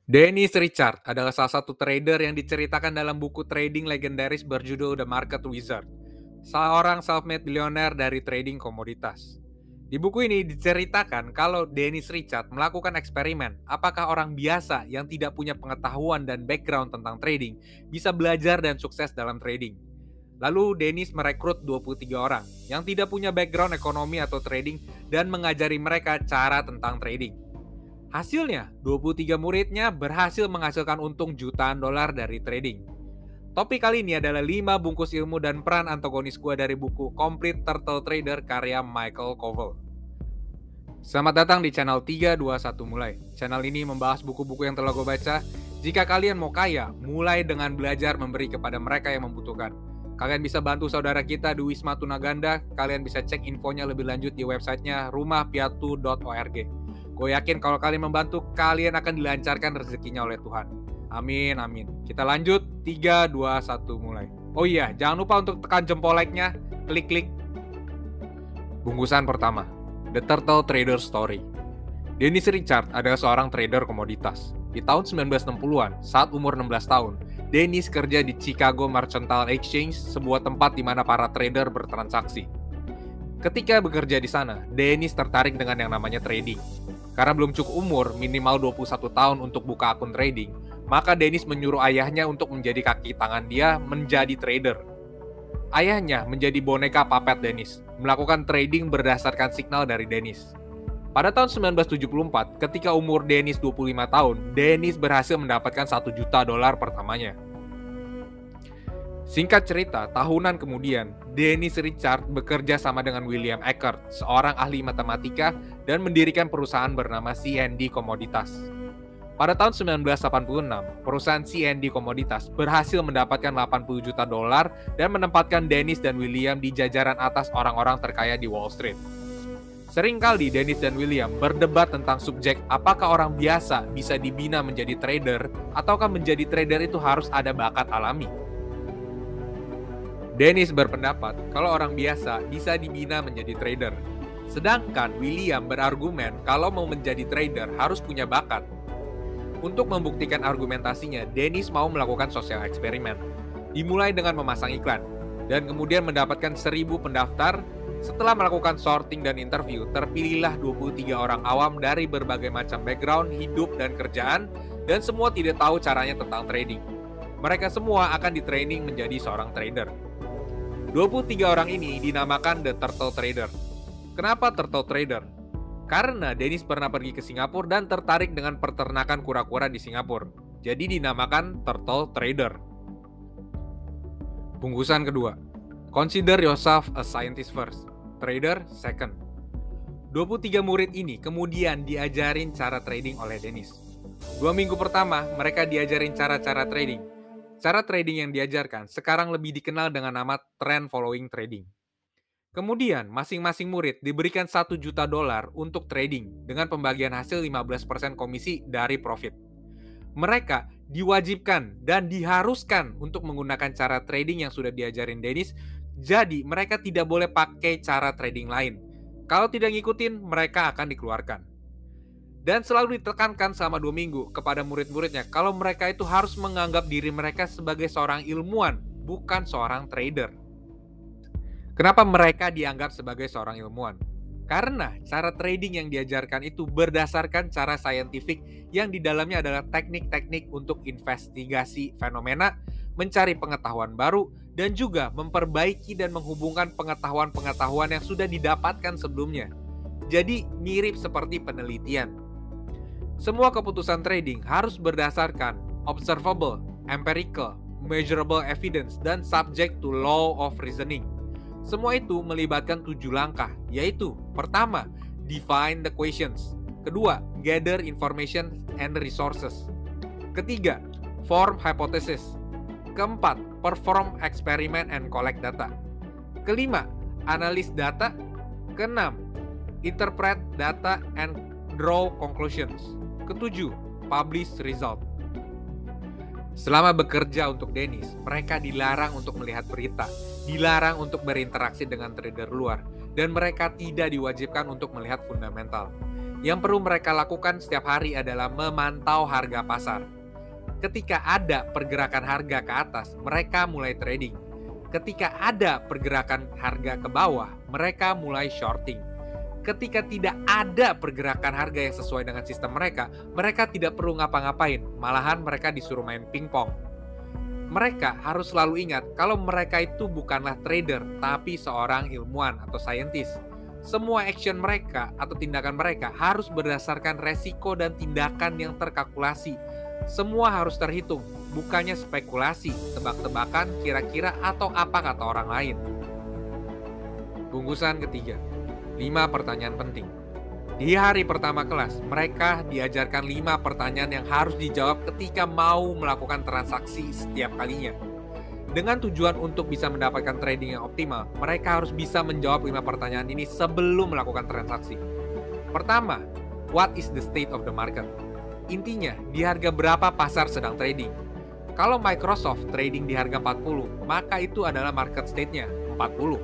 Dennis Richard adalah salah satu trader yang diceritakan dalam buku trading legendaris berjudul The Market Wizard, seorang self-made billionaire dari trading komoditas. Di buku ini diceritakan kalau Dennis Richard melakukan eksperimen apakah orang biasa yang tidak punya pengetahuan dan background tentang trading bisa belajar dan sukses dalam trading. Lalu Dennis merekrut 23 orang yang tidak punya background ekonomi atau trading dan mengajari mereka cara tentang trading. Hasilnya, 23 muridnya berhasil menghasilkan untung jutaan dolar dari trading. Topik kali ini adalah 5 bungkus ilmu dan peran antagonis gua dari buku Complete Turtle Trader karya Michael Covel. Selamat datang di channel 321 Mulai. Channel ini membahas buku-buku yang telah gue baca. Jika kalian mau kaya, mulai dengan belajar memberi kepada mereka yang membutuhkan. Kalian bisa bantu saudara kita di Wisma Tunaganda. Kalian bisa cek infonya lebih lanjut di websitenya rumahpiatu.org. Gue yakin kalau kalian membantu, kalian akan dilancarkan rezekinya oleh Tuhan. Amin, amin. Kita lanjut, 3, 2, 1, mulai. Oh iya, jangan lupa untuk tekan jempol like-nya, klik-klik. Bungkusan pertama, The Turtle Trader Story. Dennis Richard adalah seorang trader komoditas. Di tahun 1960-an, saat umur 16 tahun, Dennis kerja di Chicago Mercantile Exchange, sebuah tempat di mana para trader bertransaksi. Ketika bekerja di sana, Dennis tertarik dengan yang namanya trading. Karena belum cukup umur, minimal 21 tahun untuk buka akun trading, maka Dennis menyuruh ayahnya untuk menjadi kaki tangan dia menjadi trader. Ayahnya menjadi boneka puppet Dennis, melakukan trading berdasarkan signal dari Dennis. Pada tahun 1974, ketika umur Dennis 25 tahun, Dennis berhasil mendapatkan 1 juta dolar pertamanya. Singkat cerita, tahunan kemudian, Dennis Richard bekerja sama dengan William Eckert, seorang ahli matematika, dan mendirikan perusahaan bernama C&D Komoditas. Pada tahun 1986, perusahaan C&D Komoditas berhasil mendapatkan 80 juta dolar dan menempatkan Dennis dan William di jajaran atas orang-orang terkaya di Wall Street. Seringkali Dennis dan William berdebat tentang subjek apakah orang biasa bisa dibina menjadi trader ataukah menjadi trader itu harus ada bakat alami. Dennis berpendapat kalau orang biasa bisa dibina menjadi trader. Sedangkan William berargumen kalau mau menjadi trader harus punya bakat. Untuk membuktikan argumentasinya, Dennis mau melakukan sosial eksperimen. Dimulai dengan memasang iklan, dan kemudian mendapatkan 1.000 pendaftar. Setelah melakukan sorting dan interview, terpilihlah 23 orang awam dari berbagai macam background, hidup, dan kerjaan, dan semua tidak tahu caranya tentang trading. Mereka semua akan ditraining menjadi seorang trader. 23 orang ini dinamakan The Turtle Trader. Kenapa Turtle Trader? Karena Dennis pernah pergi ke Singapura dan tertarik dengan peternakan kura-kura di Singapura. Jadi dinamakan Turtle Trader. Bungkusan kedua, Consider yourself a scientist first, trader second. 23 murid ini kemudian diajarin cara trading oleh Dennis. 2 minggu pertama, mereka diajarin cara-cara trading. Cara trading yang diajarkan sekarang lebih dikenal dengan nama trend following trading. Kemudian, masing-masing murid diberikan 1 juta dolar untuk trading dengan pembagian hasil 15% komisi dari profit. Mereka diwajibkan dan diharuskan untuk menggunakan cara trading yang sudah diajarin Dennis. Jadi, mereka tidak boleh pakai cara trading lain. Kalau tidak ngikutin, mereka akan dikeluarkan. Dan selalu ditekankan selama 2 minggu kepada murid-muridnya kalau mereka itu harus menganggap diri mereka sebagai seorang ilmuwan, bukan seorang trader. Kenapa mereka dianggap sebagai seorang ilmuwan? Karena cara trading yang diajarkan itu berdasarkan cara saintifik yang di dalamnya adalah teknik-teknik untuk investigasi fenomena, mencari pengetahuan baru, dan juga memperbaiki dan menghubungkan pengetahuan-pengetahuan yang sudah didapatkan sebelumnya. Jadi mirip seperti penelitian. Semua keputusan trading harus berdasarkan observable, empirical, measurable evidence, dan subject to law of reasoning. Semua itu melibatkan 7 langkah, yaitu pertama, define the questions. Kedua, gather information and resources. Ketiga, form hypothesis. Keempat, perform experiment and collect data. Kelima, analyze data. Keenam, interpret data and draw conclusions. Ketujuh, publish result. Selama bekerja untuk Dennis, mereka dilarang untuk melihat berita, dilarang untuk berinteraksi dengan trader luar, dan mereka tidak diwajibkan untuk melihat fundamental. Yang perlu mereka lakukan setiap hari adalah memantau harga pasar. Ketika ada pergerakan harga ke atas, mereka mulai trading. Ketika ada pergerakan harga ke bawah, mereka mulai shorting. Ketika tidak ada pergerakan harga yang sesuai dengan sistem mereka tidak perlu ngapa-ngapain, malahan mereka disuruh main pingpong. Mereka harus selalu ingat kalau mereka itu bukanlah trader, tapi seorang ilmuwan atau saintis. Semua action mereka atau tindakan mereka harus berdasarkan resiko dan tindakan yang terkalkulasi. Semua harus terhitung, bukannya spekulasi, tebak-tebakan, kira-kira, atau apa kata orang lain. Bungkusan ketiga, 5 pertanyaan penting. Di hari pertama kelas, mereka diajarkan 5 pertanyaan yang harus dijawab ketika mau melakukan transaksi setiap kalinya. Dengan tujuan untuk bisa mendapatkan trading yang optimal, mereka harus bisa menjawab 5 pertanyaan ini sebelum melakukan transaksi. Pertama, what is the state of the market? Intinya, di harga berapa pasar sedang trading? Kalau Microsoft trading di harga 40, maka itu adalah market state-nya, 40.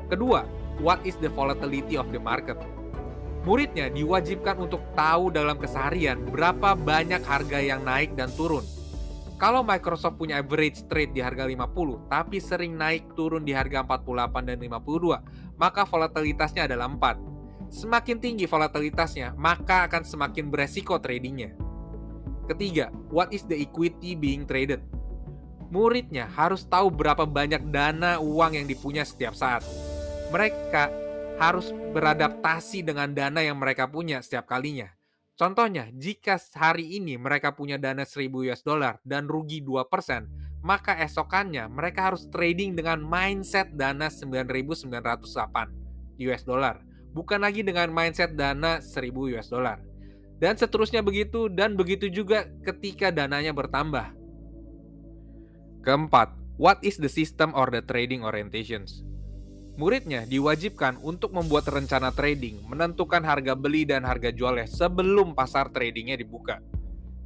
Kedua, what is the volatility of the market? Muridnya diwajibkan untuk tahu dalam keseharian berapa banyak harga yang naik dan turun. Kalau Microsoft punya average trade di harga 50, tapi sering naik turun di harga 48 dan 52, maka volatilitasnya adalah 4. Semakin tinggi volatilitasnya, maka akan semakin beresiko tradingnya. Ketiga, what is the equity being traded? Muridnya harus tahu berapa banyak dana uang yang dipunya setiap saat. Mereka harus beradaptasi dengan dana yang mereka punya setiap kalinya. Contohnya, jika hari ini mereka punya dana $1.000 dan rugi 2%, maka esokannya mereka harus trading dengan mindset dana $9.908, bukan lagi dengan mindset dana $1.000. Dan seterusnya begitu, dan begitu juga ketika dananya bertambah. Keempat, what is the system or the trading orientations? Muridnya diwajibkan untuk membuat rencana trading, menentukan harga beli dan harga jualnya sebelum pasar tradingnya dibuka.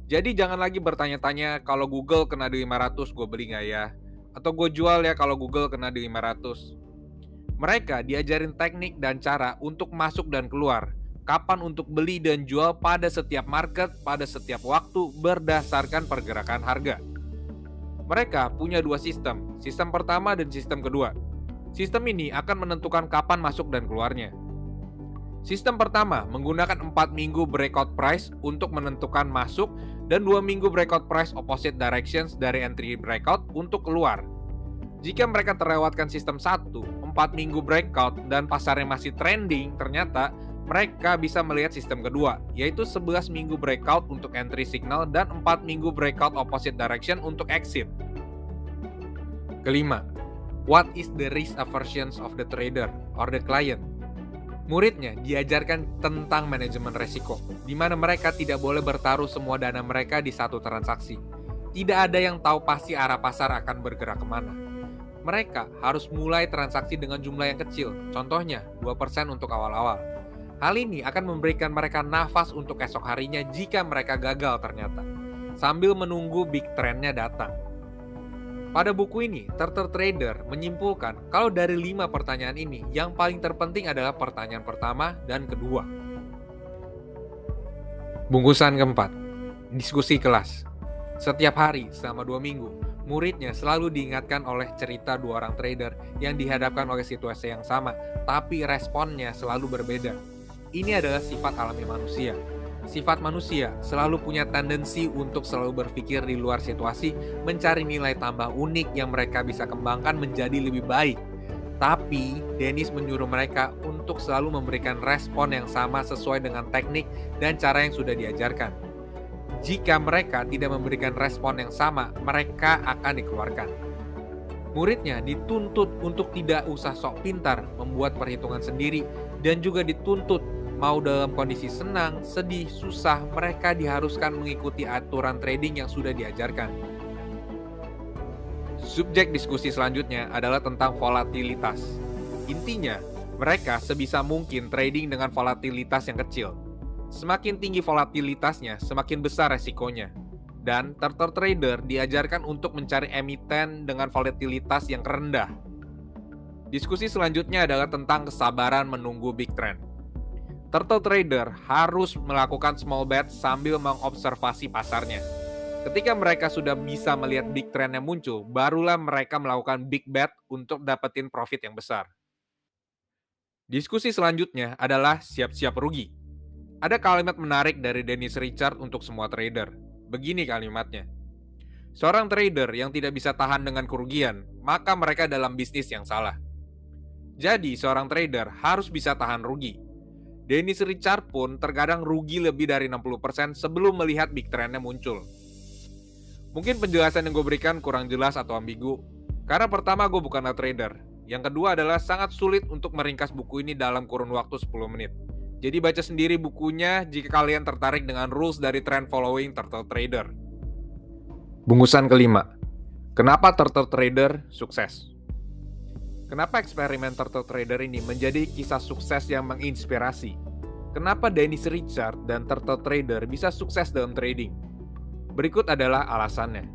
Jadi jangan lagi bertanya-tanya kalau Google kena di 500 gue beli nggak ya? Atau gue jual ya kalau Google kena di 500. Mereka diajarin teknik dan cara untuk masuk dan keluar, kapan untuk beli dan jual pada setiap market, pada setiap waktu berdasarkan pergerakan harga. Mereka punya 2 sistem pertama dan sistem kedua. Sistem ini akan menentukan kapan masuk dan keluarnya. Sistem pertama menggunakan 4 minggu breakout price untuk menentukan masuk dan 2 minggu breakout price opposite directions dari entry breakout untuk keluar. Jika mereka terlewatkan sistem 1, 4 minggu breakout dan pasarnya masih trending, ternyata mereka bisa melihat sistem kedua, yaitu 11 minggu breakout untuk entry signal dan 4 minggu breakout opposite direction untuk exit. Kelima, what is the risk aversion of the trader or the client? Muridnya diajarkan tentang manajemen resiko, di mana mereka tidak boleh bertaruh semua dana mereka di satu transaksi. Tidak ada yang tahu pasti arah pasar akan bergerak kemana. Mereka harus mulai transaksi dengan jumlah yang kecil, contohnya 2% untuk awal-awal. Hal ini akan memberikan mereka nafas untuk esok harinya jika mereka gagal ternyata, sambil menunggu big trend-nya datang. Pada buku ini, Turtle Trader menyimpulkan kalau dari 5 pertanyaan ini, yang paling terpenting adalah pertanyaan pertama dan kedua. Bungkusan keempat, diskusi kelas. Setiap hari selama 2 minggu, muridnya selalu diingatkan oleh cerita 2 orang trader yang dihadapkan oleh situasi yang sama, tapi responnya selalu berbeda. Ini adalah sifat alami manusia. Sifat manusia selalu punya tendensi untuk selalu berpikir di luar situasi, mencari nilai tambah unik yang mereka bisa kembangkan menjadi lebih baik. Tapi, Dennis menyuruh mereka untuk selalu memberikan respon yang sama sesuai dengan teknik dan cara yang sudah diajarkan. Jika mereka tidak memberikan respon yang sama, mereka akan dikeluarkan. Muridnya dituntut untuk tidak usah sok pintar, membuat perhitungan sendiri, dan juga dituntut mau dalam kondisi senang, sedih, susah, mereka diharuskan mengikuti aturan trading yang sudah diajarkan. Subjek diskusi selanjutnya adalah tentang volatilitas. Intinya, mereka sebisa mungkin trading dengan volatilitas yang kecil. Semakin tinggi volatilitasnya, semakin besar resikonya. Dan Turtle Trader diajarkan untuk mencari emiten dengan volatilitas yang rendah. Diskusi selanjutnya adalah tentang kesabaran menunggu big trend. Turtle trader harus melakukan small bet sambil mengobservasi pasarnya. Ketika mereka sudah bisa melihat big trend yang muncul, barulah mereka melakukan big bet untuk dapetin profit yang besar. Diskusi selanjutnya adalah siap-siap rugi. Ada kalimat menarik dari Dennis Richard untuk semua trader. Begini kalimatnya. Seorang trader yang tidak bisa tahan dengan kerugian, maka mereka dalam bisnis yang salah. Jadi, seorang trader harus bisa tahan rugi. Dennis Richard pun terkadang rugi lebih dari 60% sebelum melihat big trend-nya muncul. Mungkin penjelasan yang gue berikan kurang jelas atau ambigu, karena pertama gue bukanlah trader. Yang kedua adalah sangat sulit untuk meringkas buku ini dalam kurun waktu 10 menit. Jadi baca sendiri bukunya jika kalian tertarik dengan rules dari trend following Turtle Trader. Bungkusan kelima. Kenapa Turtle Trader sukses? Kenapa eksperimen Turtle Trader ini menjadi kisah sukses yang menginspirasi? Kenapa Dennis Richard dan Turtle Trader bisa sukses dalam trading? Berikut adalah alasannya.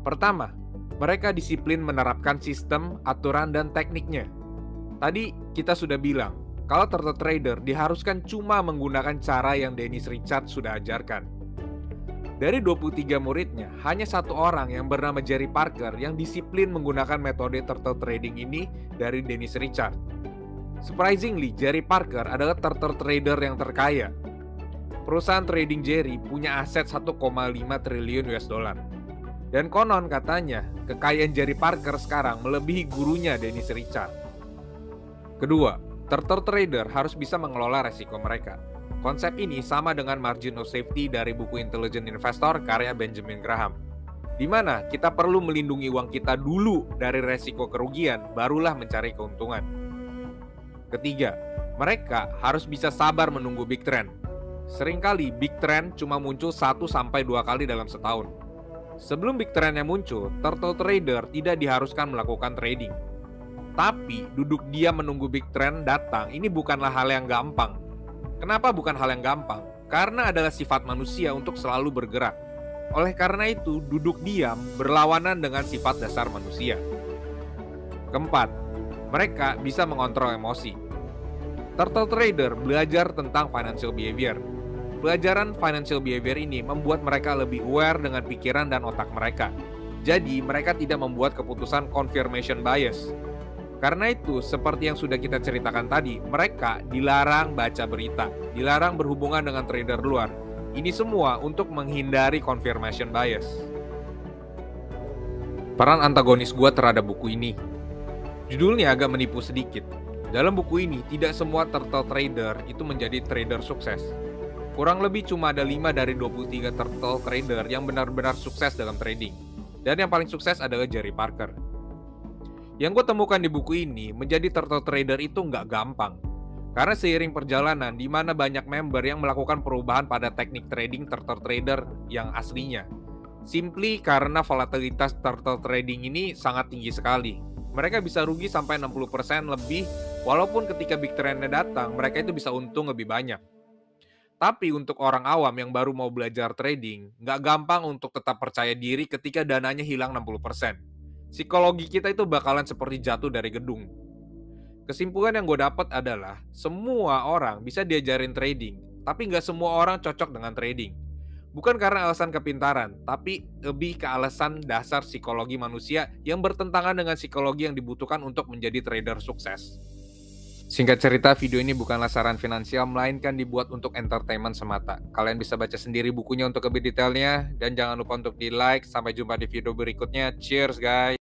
Pertama, mereka disiplin menerapkan sistem, aturan, dan tekniknya. Tadi kita sudah bilang, kalau Turtle Trader diharuskan cuma menggunakan cara yang Dennis Richard sudah ajarkan. Dari 23 muridnya, hanya satu orang yang bernama Jerry Parker yang disiplin menggunakan metode Turtle Trading ini dari Dennis Richard. Surprisingly, Jerry Parker adalah Turtle Trader yang terkaya. Perusahaan trading Jerry punya aset 1,5 triliun US dollar. Dan konon katanya, kekayaan Jerry Parker sekarang melebihi gurunya Dennis Richard. Kedua, Turtle Trader harus bisa mengelola resiko mereka. Konsep ini sama dengan margin of safety dari buku Intelligent Investor karya Benjamin Graham, di mana kita perlu melindungi uang kita dulu dari resiko kerugian, barulah mencari keuntungan. Ketiga, mereka harus bisa sabar menunggu big trend. Seringkali big trend cuma muncul 1-2 kali dalam setahun. Sebelum big trend yang muncul, Turtle Trader tidak diharuskan melakukan trading. Tapi, duduk diam menunggu big trend datang, ini bukanlah hal yang gampang. Kenapa bukan hal yang gampang? Karena adalah sifat manusia untuk selalu bergerak. Oleh karena itu, duduk diam berlawanan dengan sifat dasar manusia. Keempat, mereka bisa mengontrol emosi. Turtle Trader belajar tentang financial behavior. Pelajaran financial behavior ini membuat mereka lebih aware dengan pikiran dan otak mereka. Jadi, mereka tidak membuat keputusan confirmation bias. Karena itu, seperti yang sudah kita ceritakan tadi, mereka dilarang baca berita, dilarang berhubungan dengan trader luar. Ini semua untuk menghindari confirmation bias. Peran antagonis gua terhadap buku ini. Judulnya agak menipu sedikit. Dalam buku ini, tidak semua turtle trader itu menjadi trader sukses. Kurang lebih cuma ada 5 dari 23 turtle trader yang benar-benar sukses dalam trading. Dan yang paling sukses adalah Jerry Parker. Yang gue temukan di buku ini, menjadi turtle trader itu nggak gampang. Karena seiring perjalanan di mana banyak member yang melakukan perubahan pada teknik trading turtle trader yang aslinya. Simply karena volatilitas turtle trading ini sangat tinggi sekali. Mereka bisa rugi sampai 60% lebih, walaupun ketika big trend-nya datang, mereka itu bisa untung lebih banyak. Tapi untuk orang awam yang baru mau belajar trading, nggak gampang untuk tetap percaya diri ketika dananya hilang 60%. Psikologi kita itu bakalan seperti jatuh dari gedung. Kesimpulan yang gue dapat adalah, semua orang bisa diajarin trading, tapi nggak semua orang cocok dengan trading. Bukan karena alasan kepintaran, tapi lebih ke alasan dasar psikologi manusia yang bertentangan dengan psikologi yang dibutuhkan untuk menjadi trader sukses. Singkat cerita, video ini bukanlah saran finansial, melainkan dibuat untuk entertainment semata. Kalian bisa baca sendiri bukunya untuk lebih detailnya, dan jangan lupa untuk di-like. Sampai jumpa di video berikutnya. Cheers, guys!